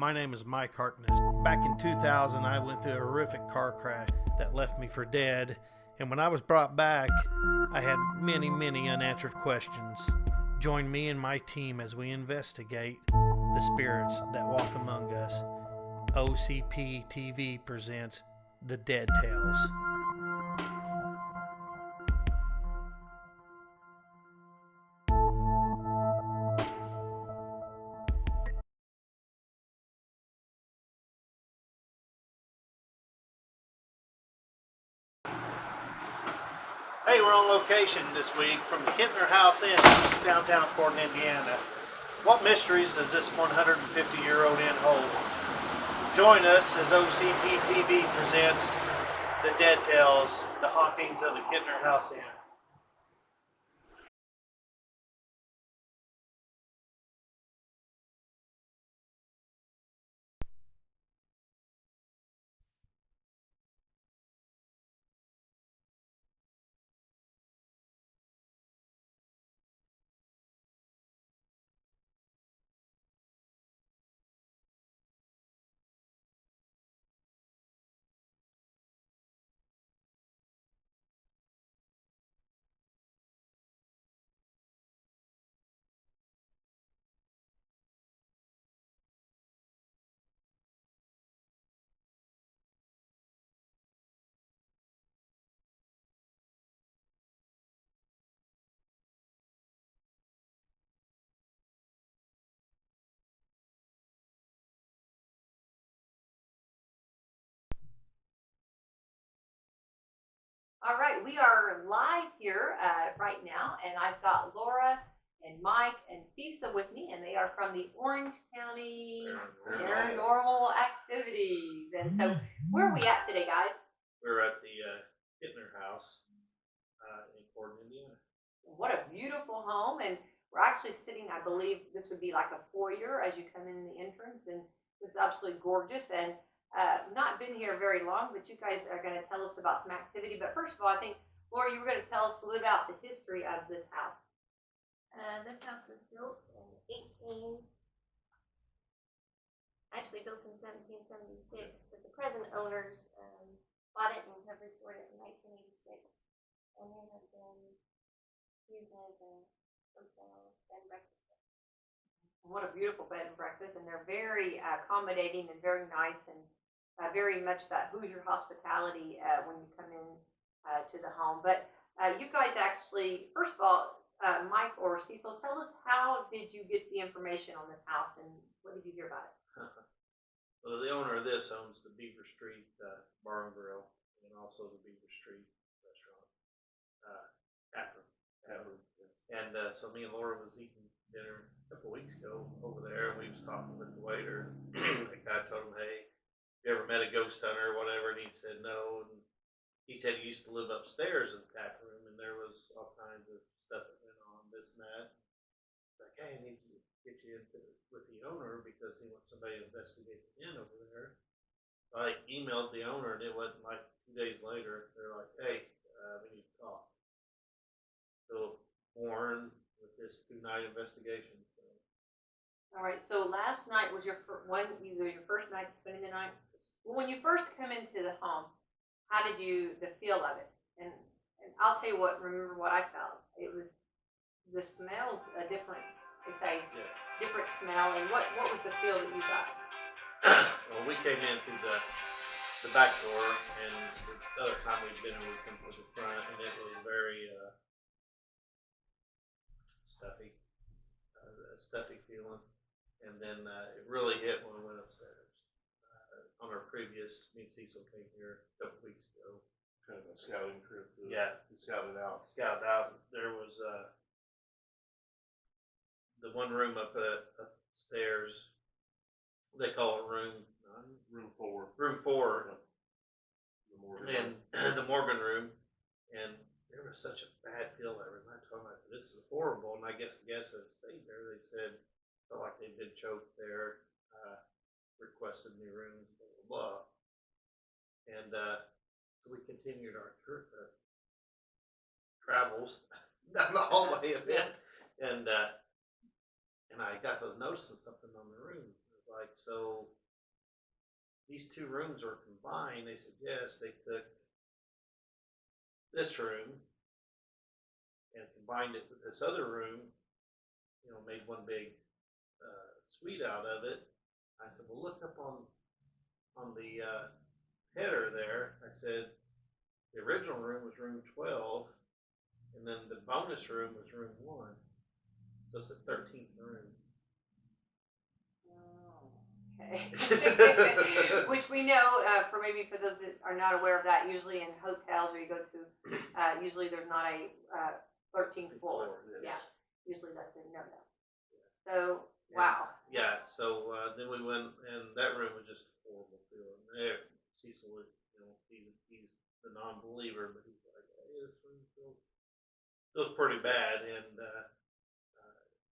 my name is Mike Harkness. Back in 2000, I went through a horrific car crash that left me for dead. And when I was brought back, I had many, many unanswered questions. Join me and my team as we investigate the spirits that walk among us. OCP TV presents The Dead Tales. Hey, we're on location this week from the Kintner house in downtown Portland, Indiana. What mysteries does this 150-year-old inn hold? Join us as OCP TV presents The Dead Tales, the hauntings of the Kintner house inn. All right, we are live here right now, and I've got Laura and Mike and Cecil with me, and they are from the Orange County Paranormal Activities. And so, where are we at today, guys? We're at the Kintner house in Portland, Indiana. What a beautiful home, and we're actually sitting, I believe this would be like a foyer as you come in the entrance, and this is absolutely gorgeous. And not been here very long, but you guys are going to tell us about some activity. But first of all, I think, Laura, you were going to tell us a little about the history of this house. This house was built in built in 1776, but the present owners bought it and have restored it in 1986, and they have been used as a hotel, bed and breakfast. What a beautiful bed and breakfast, and they're very accommodating and very nice, and very much that Hoosier hospitality when you come in to the home. But you guys actually, first of all, Mike or Cecil, tell us, how did you get the information on this house, and what did you hear about it? Well, the owner of this owns the Beaver Street Bar and Grill, and also the Beaver Street restaurant, tap room. And so me and Laura was eating dinner a couple weeks ago over there, and we was talking with the waiter. The guy told him, "Hey, you ever met a ghost hunter or whatever?" And he said no. And he said he used to live upstairs in the tap room, and there was all kinds of stuff that went on, this and that. Like, hey, I need to get you into with the owner because he wants somebody to investigate the inn over there. So I emailed the owner, and it wasn't like 2 days later. They're like, "Hey, we need to talk." So Warren with this 2-night investigation. So. All right. So last night was your either your first night spending the night. Well, when you first come into the home, how did you the feel of it? And I'll tell you what. Remember what I felt. It was the smell's a different. It's a different smell. And what was the feel that you got? Well, we came in through the back door, and the other time we'd been in, we come through the front, and it was very stuffy, a stuffy feeling. And then it really hit when we went upstairs. On our previous, me and Cecil came here a couple weeks ago. Kind of a scouting trip. Yeah. Scouted out. There was the one room upstairs. They call it room 4. Room 4. Yep. The Morgan. And the Morgan room. And there was such a bad feel there. And I told them, I said, "This is horrible." And I guess that stayed there. They said felt like they'd been choked there, requested new rooms, blah blah blah. And so we continued our travels down the hallway a bit, and I got to noticing something on the room. like, so these two rooms are combined. They said, yes, they took this room and combined it with this other room, you know, made one big suite out of it. I said, well, look up on the header there. I said, the original room was room 12, and then the bonus room was room 1. So it's the 13th room. Okay. Which we know, for maybe for those that are not aware of that, usually in hotels or you go to, usually there's not a 13th floor. Yes. Yeah, usually that's a no-no. So, wow. Yeah, so then we went, and that room was just horrible feeling. There, Cecil was, you know, he's the non-believer, but he's like, hey, this room feels pretty bad, and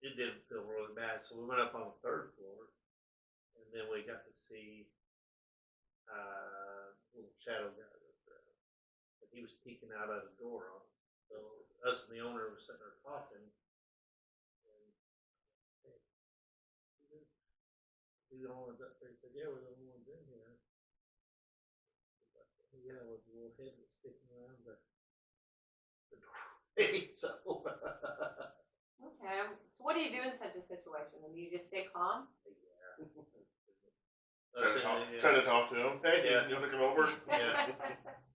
it did feel really bad. So we went up on the 3rd floor, and then we got to see a little shadow guy up there. But he was peeking out of the door on it. So us and the owner were sitting there talking, and hey, we the only ones up there. He said, yeah, we're the only ones in here. Yeah, with the little head that's sticking around the doorway. So, Okay. So what do you do in such a situation? Do you just stay calm? Try to talk to him. Hey, Yeah. you want to come over? Yeah.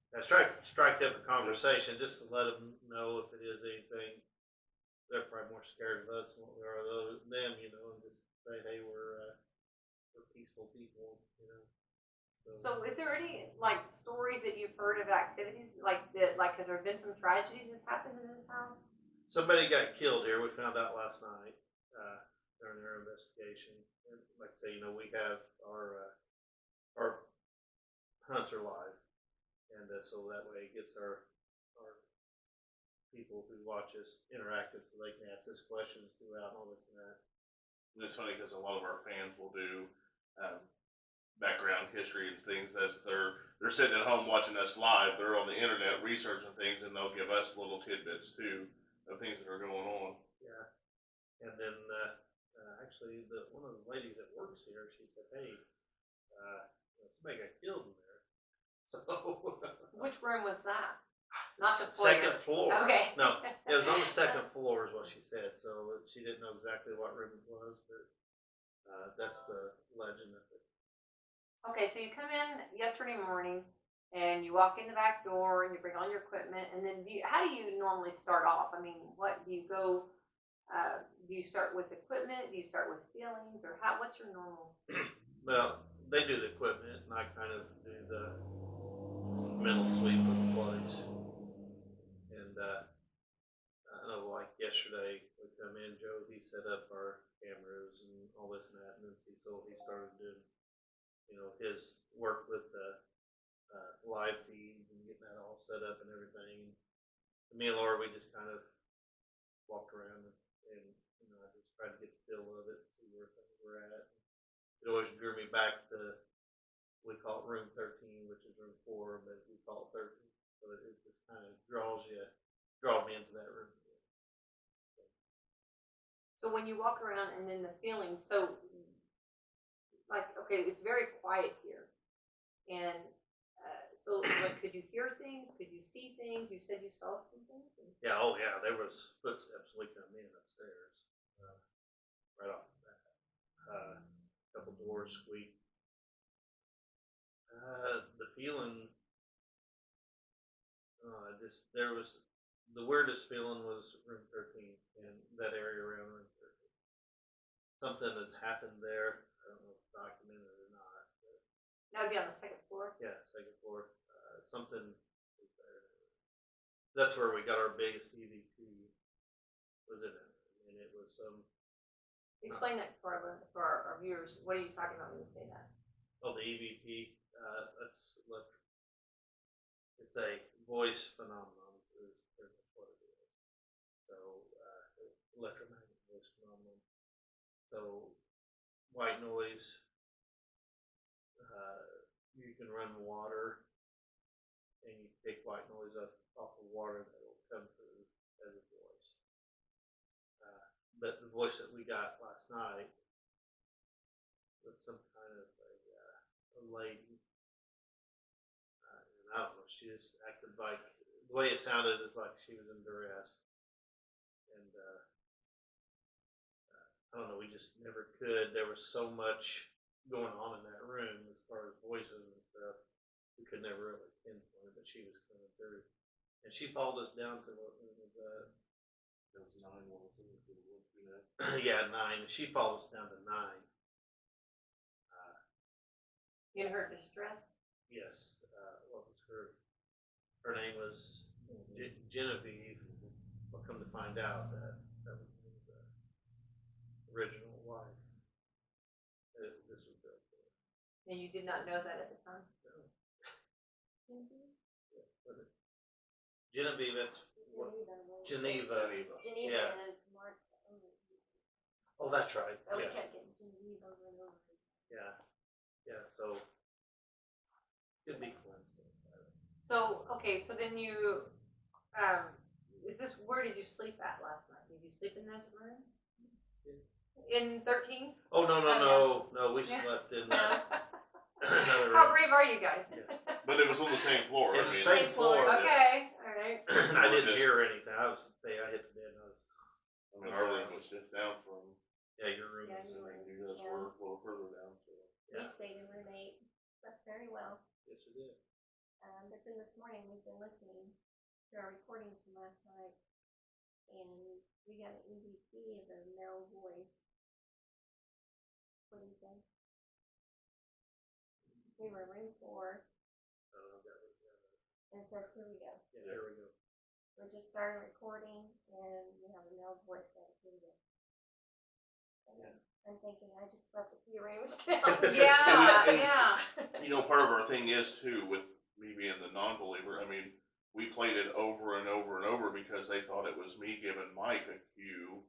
I strike up a conversation just to let them know if it is anything. They're probably more scared of us than what we are of them, you know, and just say, hey, we're peaceful people, you know. So is there any like stories that you've heard of activities like that? Like, has there been some tragedy that's happened in this house? Somebody got killed here. We found out last night during their investigation. And like I say, you know, we have our hunts are live, and so that way it gets our people who watch us interactive, so they can ask us questions throughout and all this and that. And it's funny because a lot of our fans will do background history and things as they're sitting at home watching us live. They're on the internet researching things, and they'll give us little tidbits too of things that are going on. Yeah, and then actually, one of the ladies that works here, she said, "Hey, somebody got killed in there." So, Which room was that? Not the foyer. second floor. Okay. No, it was on the second floor, is what she said. So she didn't know exactly what room it was, but that's the legend of it. Okay, so you come in yesterday morning and you walk in the back door and you bring all your equipment, and then how do you normally start off? I mean, what do you go? Do you start with equipment? Do you start with feelings, or what's your normal? Well, they do the equipment, and I kind of do the mental sweep of the place. And I know, like yesterday, we come in, Joe, he set up our cameras and all this and that, and then Cecil, he started doing, you know, his work with the live feeds and getting that all set up and everything. And me and Laura, we just kind of walked around and you know, I just tried to get the feel of it, see where things were at. It always drew me back to, we call it room 13, which is room 4, but we call it 13. So it just kind of draws me into that room. So when you walk around and then the feeling, so like, okay, it's very quiet here. And so like, could you hear things? Could you see things? You said you saw some things? Yeah, oh yeah, there was footsteps when we come in upstairs, right off the bat. A couple doors squeaked. The feeling, there was, the weirdest feeling was room 13 and that area around room 13. Something that's happened there. I don't know if it's documented or not. But That would be on the second floor. yeah, second floor. Something was there. That's where we got our biggest EVP. Was in it, and it was Explain that for our viewers. What are you talking about when you say that? oh, the EVP. That's it's a voice phenomenon. Is pretty much what it is. So electromagnetic voice phenomenon. So white noise. You can run water, and you take white noise off of water that will come through as a voice. But the voice that we got last night with some kind of a lady. And I don't know, she just acted like, the way it sounded is like she was in duress. And I don't know, we just never could. There was so much going on in that room as far as voices and stuff. We could never really pinpoint, but she was coming through. And she followed us down to what was There was 9 ones. yeah, 9. She followed us down to 9. In her distress? Yes. What was her? Her name was Genevieve. I'll come to find out that was his original wife. This was built for. And you did not know that at the time? No. Mhm. Yeah, but Genevieve, that's what, Geneva. Geneva. Geneva Yeah. is Mark. Oh, that's right. But we Yeah. kept getting Genevieve over and over. Yeah. Yeah. So could be coincidence. So, okay, so then you, where did you sleep at last night? Did you sleep in that room? In 13? Oh no! We Yeah. slept in another How room. brave are you guys? Yeah. But it was on the same floor. It's the same floor. Okay, all right. I didn't hear anything. I hit the bed. I mean, our room was just down from. Yeah, your room. Yeah, was your in room. there. You guys were a little further down. So. We Yeah. stayed in room 8. Slept very well. Yes, we did. But then this morning we've been listening to our recordings from last night, and we got an EVP of a male voice. What do you say? We were in room 4, and it says, "Here we go." Yeah, there we go. We just started recording, and we have a male voice saying, "Here we go." And Yeah. I'm thinking, I just slept a few rooms down. Yeah, yeah. You know, part of our thing is too, with me being the non-believer. I mean, we played it over and over and over because they thought it was me giving Mike a cue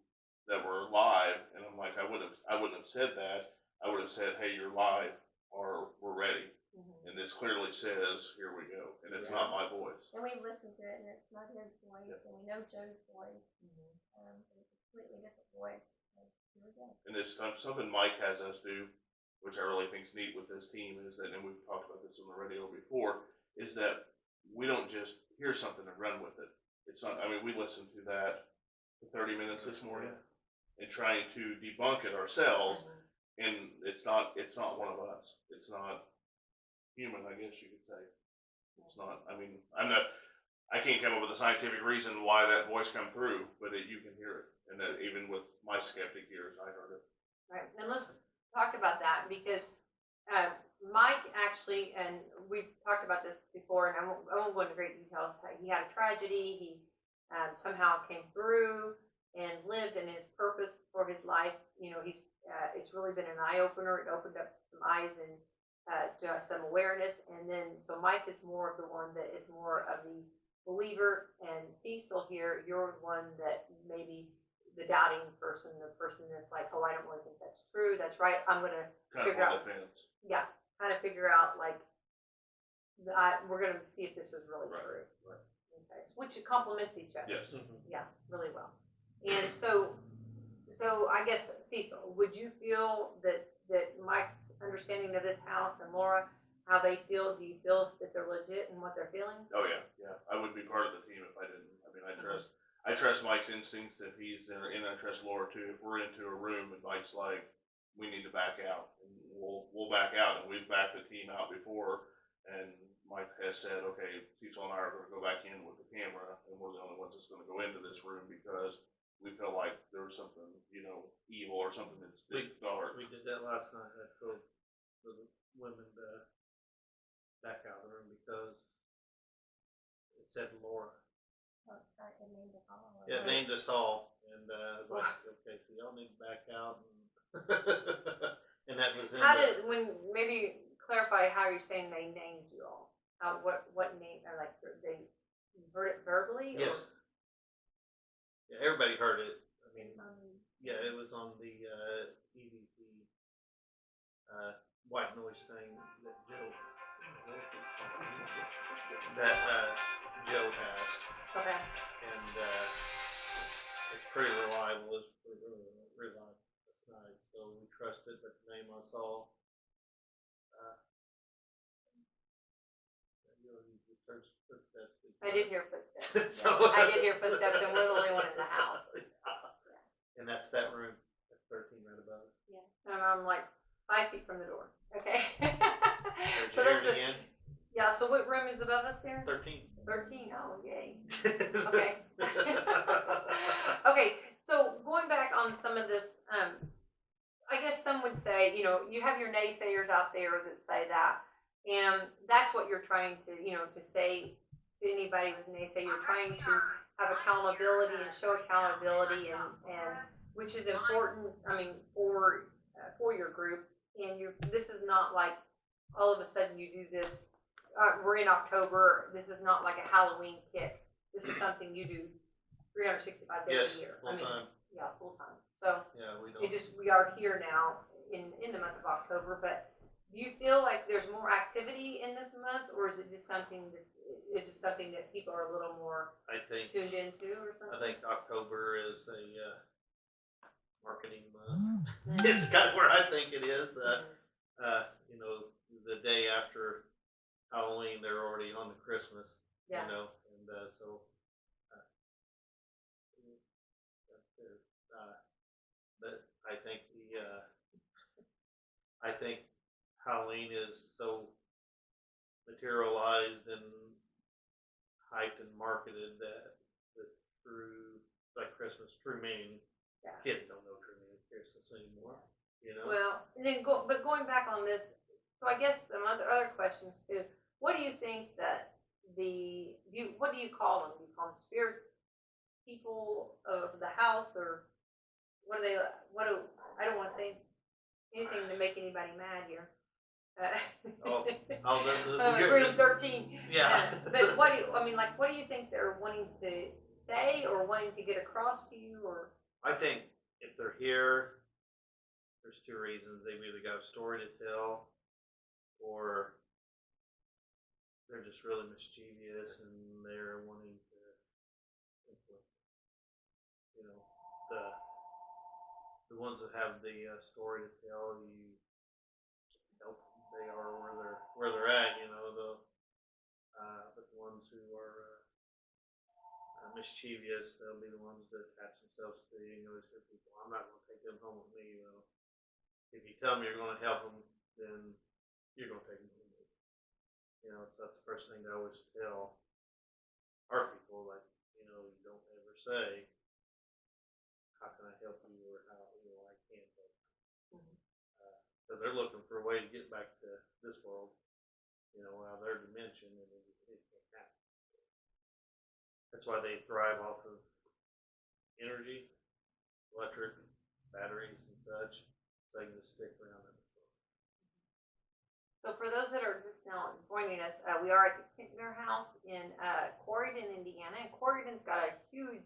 that we're live, and I'm like, I wouldn't have said that. I would have said, "Hey, you're live," or "We're ready." Mhm. And this clearly says, "Here we go," and it's not my voice. And we've listened to it, and it's not his voice, Yep. and we know Joe's voice. Mhm. It's a completely different voice. Here we go. And it's something Mike has us do, which I really think is neat with this team, is that, and we've talked about this on the radio before, is that we don't just hear something and run with it. It's not, I mean, we listened to that for 30 minutes this morning and trying to debunk it ourselves, and it's not one of us. It's not human, I guess you could say. It's not, I mean, I can't come up with a scientific reason why that voice come through, but you can hear it. And that even with my skeptic ears, I heard it. Right, and let's talk about that because Mike actually, and we've talked about this before, and I won't go into great details. He had a tragedy. He somehow came through and lived in his purpose for his life. You know, it's really been an eye opener. It opened up some eyes and to some awareness. And then, so Mike is more of the one that is more of the believer, and Cecil here, you're one that maybe the doubting person, the person that's like, oh, I don't really think that's true. That's right. I'm gonna Kind figure of on out. the fence. Yeah, kind of figure out like, we're gonna see if this is really Right, true. right. Okay, which complements each other. Yes. Yeah, really well. And so I guess Cecil, would you feel that Mike's understanding of this house and Laura, how they feel? Do you feel that they're legit in what they're feeling? Oh yeah. I wouldn't be part of the team if I didn't. I mean, I trust Mike's instincts if he's there, and I trust Laura too. If we're into a room and Mike's like, we need to back out, and we'll back out, and we've backed the team out before, and Mike has said, okay, Cecil and I are going to go back in with the camera, and we're the only ones that's going to go into this room because we feel like there was something, evil or something that's dark. We did that last night. I told the women to back out of the room because it said Laura. Oh, it's right. It named us all. Yeah, it named us all, and I was like, okay, so y'all need to back out, and, and that was in. Maybe clarify how you're saying they named you all. What name? Or like they heard it verbally? Or? Yes. Yeah, everybody heard it. I mean, It's on. yeah, it was on the EVP white noise thing that Joe has. Okay. And it's pretty reliable. It's pretty reliable last night. So so we trust it, but name us all. You know, you just heard footsteps. I did hear footsteps. So I did hear footsteps, and we're the only one in the house. And that's that room. That's 13 right above us. And I'm like 5 feet from the door. Okay. Did So you hear that's it the, again? yeah. So what room is above us there? 13. 13. Oh, yay. Okay. Okay. So going back on some of this, I guess some would say, you know, you have your naysayers out there that say that, and that's what you're trying to, you know, to say to anybody with naysay. You're trying to have accountability and show accountability, and which is important. I mean, for your group, and this is not like all of a sudden you do this. We're in October. This is not like a Halloween kick. This is something you do 365 days Yes, a year. full time. Yeah, full time. So Yeah, we don't. we are here now in the month of October. But do you feel like there's more activity in this month, or is it just something that people are a little more I think. tuned into, or something? I think October is a marketing month. It's kind of where I think it is. You know, the day after Halloween, they're already on to Christmas. Yeah. You know, and so. That's it. But I think I think Halloween is so materialized and hyped and marketed that true, like Christmas, true meaning. Yeah. Kids don't know true meaning of Christmas anymore. You know. Well, and then going back on this, so I guess some other questions too. What do you think that what do you call them? Do you call them spirit people of the house, or what do they? I don't want to say anything to make anybody mad here. Room 13. Yeah. But what do you think they're wanting to say or wanting to get across to you, or? I think if they're here, there's two reasons. They've either got a story to tell, or they're just really mischievous and they're wanting to influence. You know, the ones that have the story to tell, you help them. They are where they're at. You know, but the ones who are mischievous, they'll be the ones that attach themselves to you. You know, these people. I'm not going to take them home with me. You know, if you tell me you're going to help them, then you're going to take them home with you. You know, so that's the first thing I always tell our people. Like, you know, you don't ever say, "How can I help you?" or "How I can help you," because they're looking for a way to get back to this world. You know, out of their dimension, and it can't happen. That's why they thrive off of energy, electric, batteries, and such. So they can just stick around in this world. So for those that are just now joining us, we are at the Kintner house in Corydon, Indiana. And Corydon's got a huge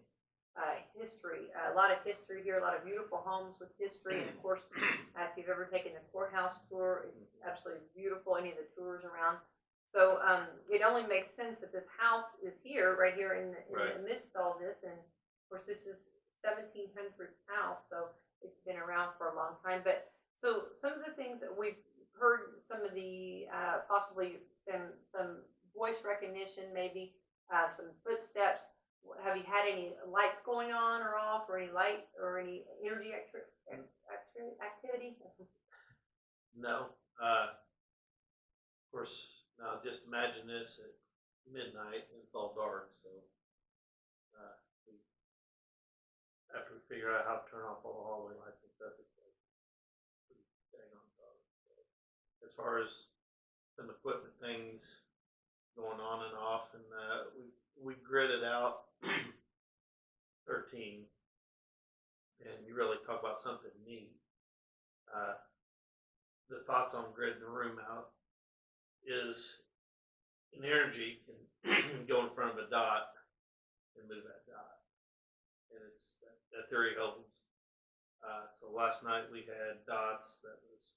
history, a lot of history here, a lot of beautiful homes with history. And of course, if you've ever taken the courthouse tour, it's absolutely beautiful, any of the tours around. So it only makes sense that this house is here, right here in the midst of all this. And of course, this is 1700s house, so it's been around for a long time. But so some of the things that we've heard, some of the possibly some voice recognition, maybe some footsteps. Have you had any lights going on or off, or any light or any energy activity? No. Of course, now just imagine this at midnight and it's all dark. So after we figure out how to turn off all the hallway lights and stuff, it's like pretty dang on top. So, as far as some equipment things going on and off, and we gridded out 13, and you really talk about something neat. The thoughts on gridding the room out is an energy can go in front of a dot and move that dot, and it's that theory holds. So last night we had dots that was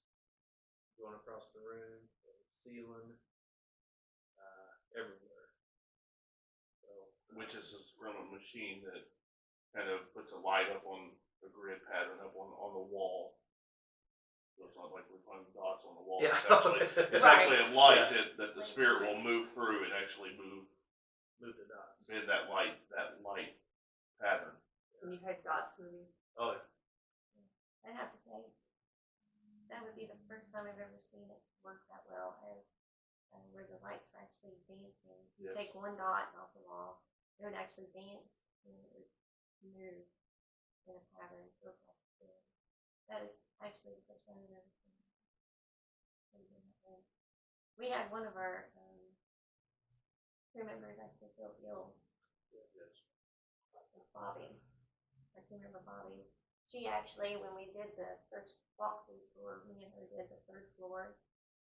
going across the room, ceiling, everywhere. So, Which is from a machine that kind of puts a light up on the grid pattern up on the wall. it's not like we find dots on the wall. Yeah. It's Right. actually a light Yeah. that the spirit will move through and actually Move the dots. bend that light pattern. And you had dots moving. Oh, yeah. I have to say, that would be the first time I've ever seen it work that well, where the lights were actually dancing. You Yes. take one dot off the wall, it would actually dance, and it would move in a pattern go across the ceiling. That is actually the first time I've ever seen it. We had one of our crew members actually feel ill. Bobby, our crew member Bobby. She actually, when we did the first walkthrough tour, me and her did the third floor,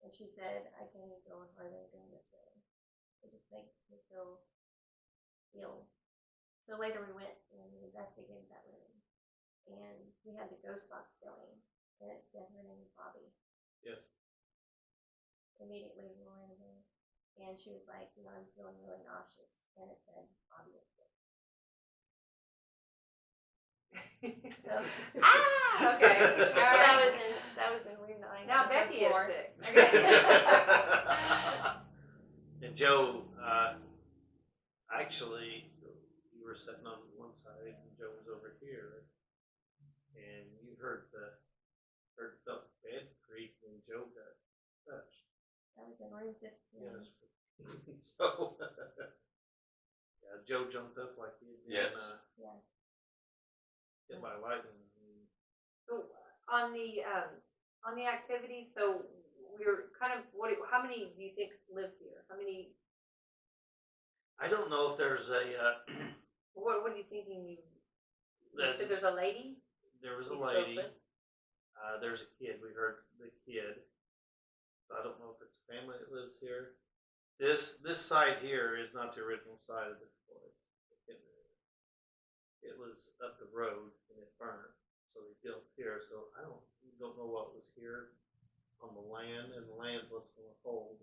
and she said, "I can't even go any farther going this way. It just makes me feel ill." So later we went and we investigated that room, and we had the ghost box going, and it said her name was Bobby. Yes. Immediately we were in there, and she was like, "I'm feeling really nauseous," and it said Bobby was sick. So, Okay. so that was in room 9. Now on the third Becky is floor. sick. And Joe, actually, you were sitting on one side and Joe was over here, and you heard the bed creak when Joe got touched. That was in room 15. Yes. So, yeah, Joe jumped up like he had been Yes. Yeah. hit by lightning. So on the activity, so we're kind of how many do you think live here? How many? I don't know if there's a. What are you thinking? You That's- said there's a lady. There was a You lady. spoke with? There's a kid. We heard the kid. So I don't know if it's a family that lives here. This side here is not the original side of this place. It was up the road and it burned. So they built here. So I don't know what was here on the land, and the land's what's going to hold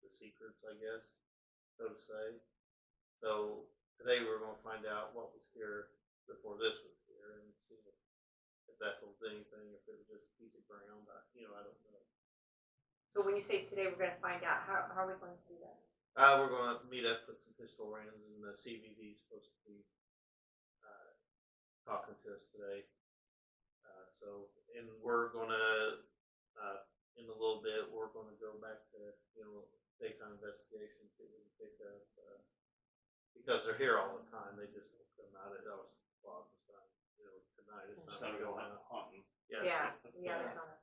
the secrets, I guess, so to say. So today we're going to find out what was here before this was here and see if that holds anything, if it was just a piece of ground. I don't know. So when you say today, we're going to find out. How are we going to do that? We're going to meet up with some historians, and the CVV is supposed to be talking to us today. And we're going to, in a little bit, we're going to go back to, daytime investigation, see what we pick up. Because they're here all the time, they just don't come out. It always clogs this time. Tonight it's It's not time to go going out. hunting. Yes. Yeah, they're kind of.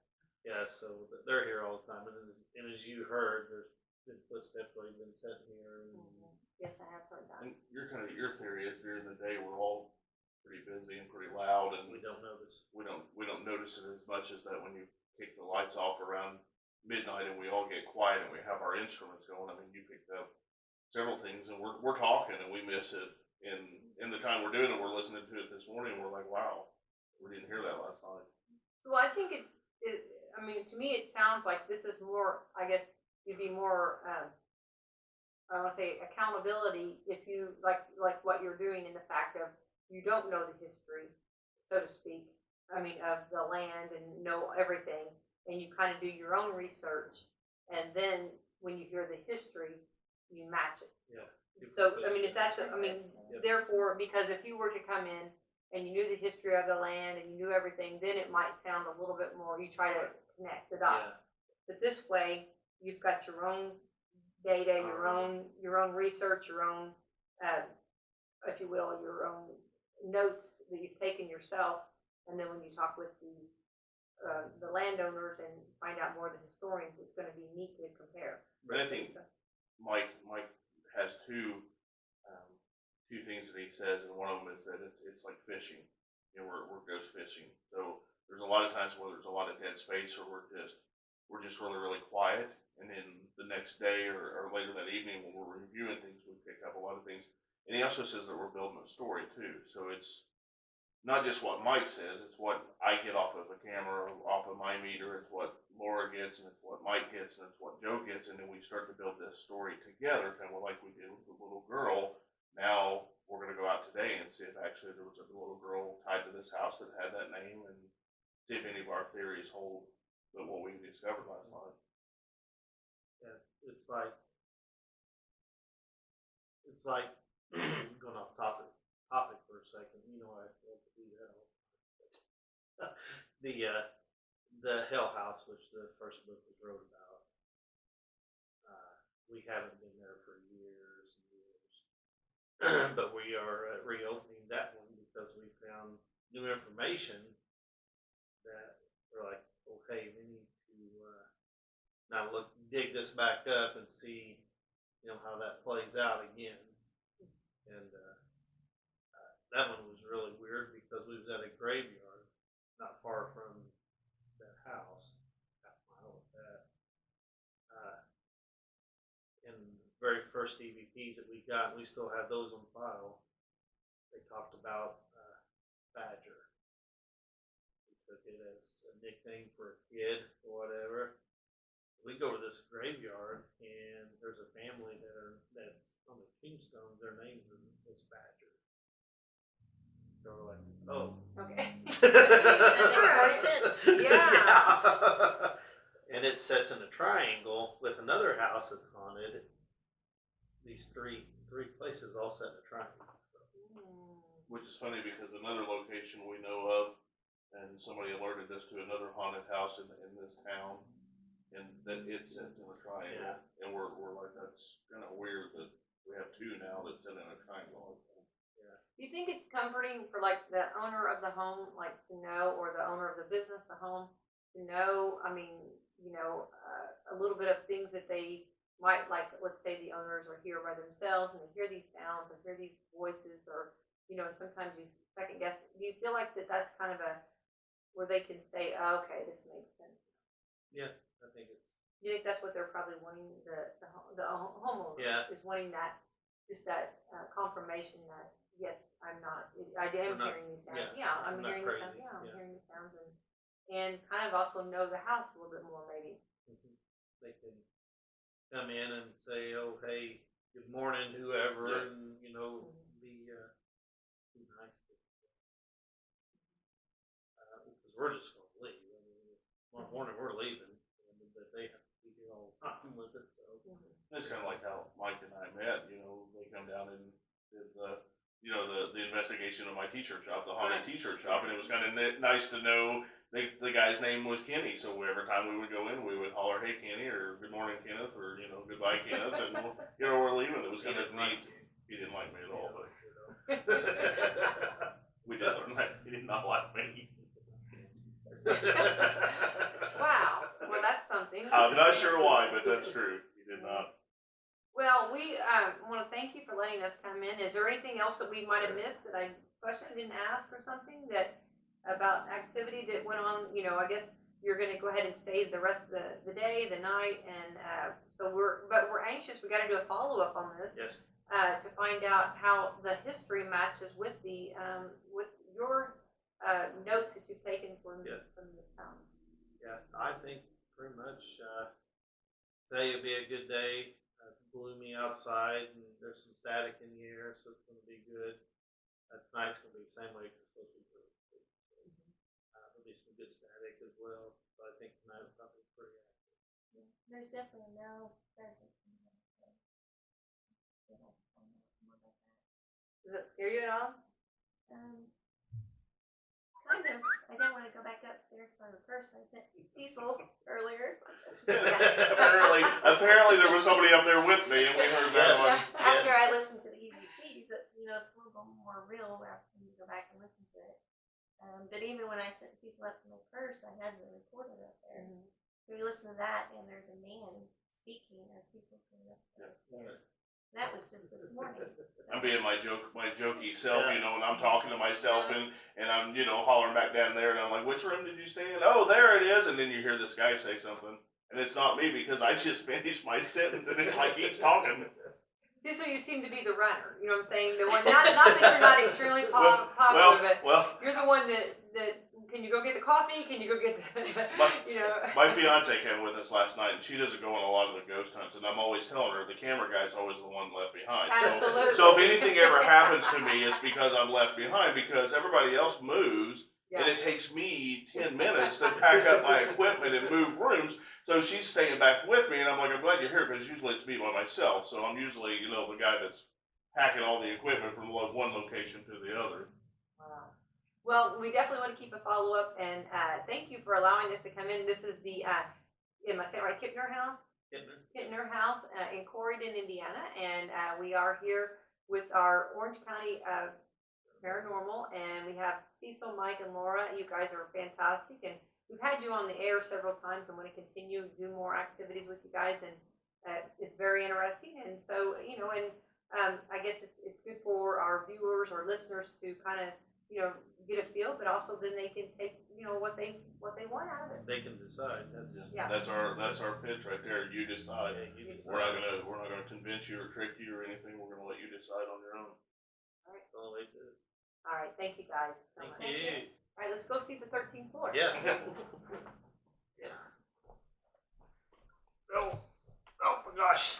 Yeah, so they're here all the time, and as you heard, there's been footsteps already been sitting here. And Yes, I have heard that. And your theory is during the day we're all pretty busy and pretty loud, and we don't notice. we don't notice it as much as that when you kick the lights off around midnight and we all get quiet and we have our instruments going. I mean, you picked up several things, and we're talking and we miss it. In the time we're doing it, we're listening to it this morning. And we're like, wow, we didn't hear that last night. So I think I mean, to me, it sounds like this is more, I guess, you'd be more, I want to say accountability if you, like what you're doing in the fact of you don't know the history, so to speak, I mean, of the land and know everything, and you kind of do your own research, and then when you hear the history, you match it. Yeah. So, I mean, is that Yep. therefore, because if you were to come in and you knew the history of the land and you knew everything, then it might sound a little bit more, you try to connect the dots. But this way, you've got your own data, your own research, your own, if you will, your own notes that you've taken yourself. And then when you talk with the landowners and find out more of the historians, it's going to be neat to compare. But I think Mike has two things that he says, and one of them is that it's like fishing. We're ghost fishing. So there's a lot of times where there's a lot of dead space, or we're just really, really quiet. And then the next day or later that evening when we're reviewing things, we pick up a lot of things. And he also says that we're building a story too. So it's not just what Mike says, it's what I get off of a camera, or off of my meter, it's what Laura gets, and it's what Mike gets, and it's what Joe gets, and then we start to build this story together, kind of like we did with the little girl. Now we're going to go out today and see if actually there was a little girl tied to this house that had that name, and see if any of our theories hold with what we discovered last night. Yeah, it's like going off topic for a second. You know, I love to do that all the time. The Hell House, which the first book was wrote about, we haven't been there for years and years, but we are reopening that one because we found new information that we're like, okay, we need to now dig this back up and see, you know, how that plays out again. And that one was really weird because we was at a graveyard not far from that house, half a mile of that. And the very first EVPs that we got, we still have those on file. They talked about Badger. We took it as a nickname for a kid or whatever. We go to this graveyard and there's a family that's on the tombstones. Their names is Badger. So we're like, oh. Okay. That makes more sense. Yeah. And it sets in a triangle with another house that's haunted. These three places all set in a triangle. Which is funny because another location we know of, and somebody alerted us to another haunted house in this town, and that it sits in a triangle. Yeah. And we're like, that's kind of weird that we have two now that sit in a triangle. Do you think it's comforting for like the owner of the home, like to know, or the owner of the business, the home, to know? I mean, you know, a little bit of things that they might like. Let's say the owners are here by themselves and they hear these sounds or hear these voices, or you know, and sometimes you second guess. Do you feel like that's kind of a where they can say, oh, okay, this makes sense? Yeah, I think it's. You think that's what they're probably wanting, the homeowner is wanting, that just that confirmation that yes, I am hearing these sounds. Yeah, I'm hearing these sounds. Yeah, I'm hearing these sounds, and kind of also know the house a little bit more maybe. Mm-hmm. They can come in and say, oh, hey, good morning, whoever, and you know, be nice to because we're just going to leave. I mean, one morning we're leaving, but they have to be here all the time with it. So It's kind of like how Mike and I met. You know, they come down and did the investigation of my t-shirt shop, the haunted t-shirt shop, and it was kind of nice to know the guy's name was Kenny. So every time we would go in, we would holler, "Hey, Kenny," or "Good morning, Kenneth," or "Goodbye, Kenneth," and we're leaving. It was kind of neat. He didn't like me at all, but we did learn that he did not like me. Wow. Well, that's something. I'm not sure why, but that's true. He did not. Well, we want to thank you for letting us come in. Is there anything else that we might have missed that I questioned, didn't ask, or something that about activity that went on? You know, I guess you're going to go ahead and stay the rest of the day, the night, and so we're anxious. We got to do a follow up on this. yes. To find out how the history matches with the with your notes that you've taken from the town. Yeah, I think pretty much today will be a good day. Gloomy outside, and there's some static in the air, so it's going to be good. Tonight's going to be the same way because it's supposed to be really good. So, there'll be some good static as well, but I think tonight will probably be pretty active. Yeah, there's definitely no presence in the house. So, I'll find out more about that. Does that scare you at all? Kind of. I didn't want to go back upstairs for the purse. I sent Cecil earlier. apparently there was somebody up there with me, and we heard that Yes. one. After I listened to the EVPs, it's a little bit more real after you go back and listen to it. But even when I sent Cecil up to my purse, I had the recorder up there. Mm-hmm. So we listen to that, and there's a man speaking as Cecil's going up the stairs. That was just this morning. I'm being my jokey self, and I'm talking to myself, and I'm, hollering back down there, and I'm like, which room did you stay in? Oh, there it is. And then you hear this guy say something, and it's not me because I just finished my sentence, and it's like he's talking. See, so you seem to be the runner. You know what I'm saying? The one, not that you're not extremely popular, but you're the one that can you go get the coffee? Can you go get My fiance came with us last night, and she doesn't go on a lot of the ghost hunts, and I'm always telling her the camera guy's always the one left behind. Absolutely. So if anything ever happens to me, it's because I'm left behind, because everybody else moves, And Yeah. it takes me 10 minutes to pack up my equipment and move rooms. So she's staying back with me, and I'm like, I'm glad you're here, because usually it's me by myself. So I'm usually, you know, the guy that's packing all the equipment from one location to the other. Wow. Well, we definitely want to keep a follow-up, and thank you for allowing us to come in. This is the, am I saying it right, Kintner House? Kintner House in Corydon, Indiana, and we are here with our Orange County Paranormal, and we have Cecil, Mike, and Laura. You guys are fantastic, and we've had you on the air several times and want to continue to do more activities with you guys, and it's very interesting. And so, you know, and I guess it's good for our viewers or listeners to kind of, you know, get a feel, but also then they can take, you know, what they want out of it. They can decide. That's Yeah. That's our pitch right there. You decide. yeah, you decide. We're not gonna convince you or trick you or anything. We're gonna let you decide on your own. That's the only way to do it. All right, thank you guys so Thank much. you. All right, let's go see the 13th floor. Yeah. Yeah. Oh my gosh.